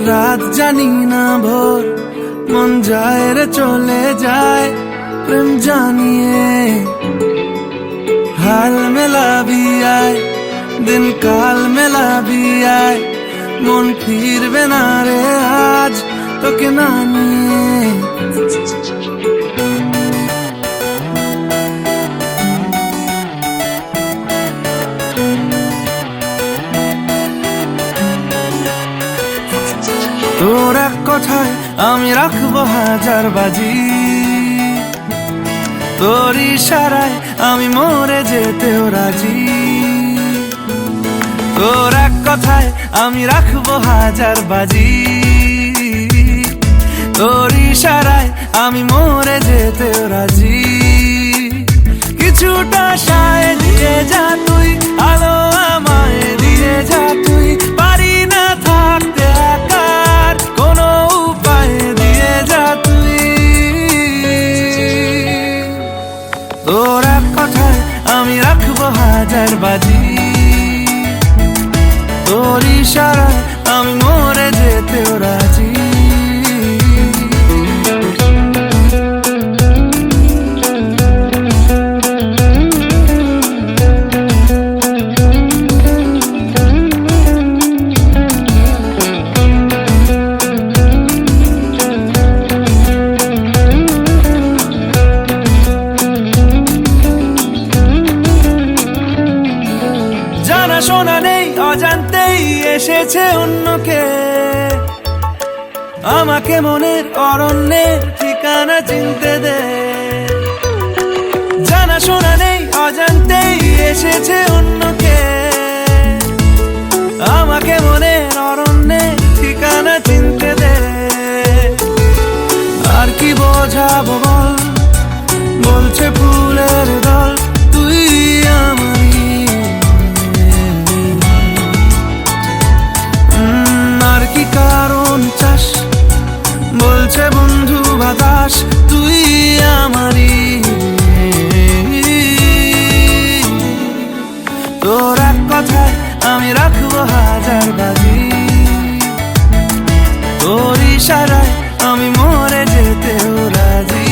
রাত জানি না ভোর, মন যায় রে চলে যায় প্রেম জানিয়ে। हाल मेला भी आए दिन काल मेला भी आए, मन फिरबे ना रे आज তোকে না নিয়ে। তোর এক কথায় আমি রাখবো হাজার বাজি, তোর ইশারায় আমি মরে যেতেও রাজি। তোর এক কথায় আমি রাখবো হাজার বাজি, তোর ইশারায় আমি মরে যেতেও রাজি। কিছুটা সায় দিয়ে যা তুই, আলো আমায় দিয়ে যা তুই, পারি না থাকতে একার কোনো উপায় দিয়ে যা তুই। তোর এক কথায় আমি রাখবো হাজার বাজি, তোর ইশারায় আমি মরে যেতেও রাজি। শোনা নেই অজান্তেই এসেছে অন্যকে, আমাকে মনের অরণ্যের ঠিকানা চিনতে দে। জানা শোনা নেই অজান্তেই এসেছে অন্যকে, আমাকে মনের অরণ্যের ঠিকানা চিনতে দে। আর কি বোঝাবো বল, বলছে ফুলের দল তুই আমারই। কি কারণ চাস, বলছে বন্ধু বাতাস তুই আমারই। তোর এক কথায় আমি রাখবো হাজার বাজি, তোর ইশারায় আমি মরে যেতেও রাজি।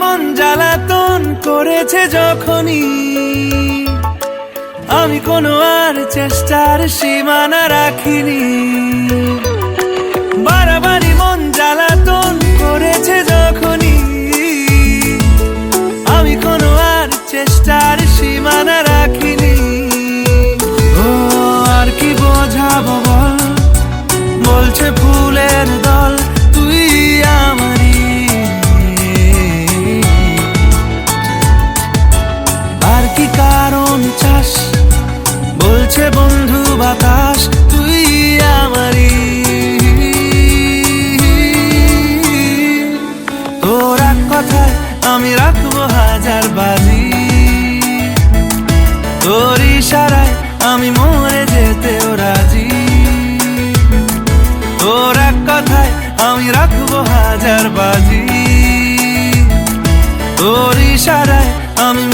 মন জ্বালাতন করেছে যখনই, আমি কোনো আর চেষ্টার সীমানা রাখিনি। বারবারই মন জ্বালাতন করেছে যখনই, আমি কোনো আর চেষ্টার সীমানা রাখিনি। ও আর কি বোঝাবো বল, বলছে ফুলের দল তুই আমারই। কি কারণ চাস, বলছে বন্ধু বাতাস তুই আমারই। তোর এক কথায় আমি রাখবো হাজার বাজি, তোর ইশারায় আমি মরে যেতেও রাজি। তোর এক কথায় আমি রাখবো হাজার বাজি, তোর ইশারায় আমি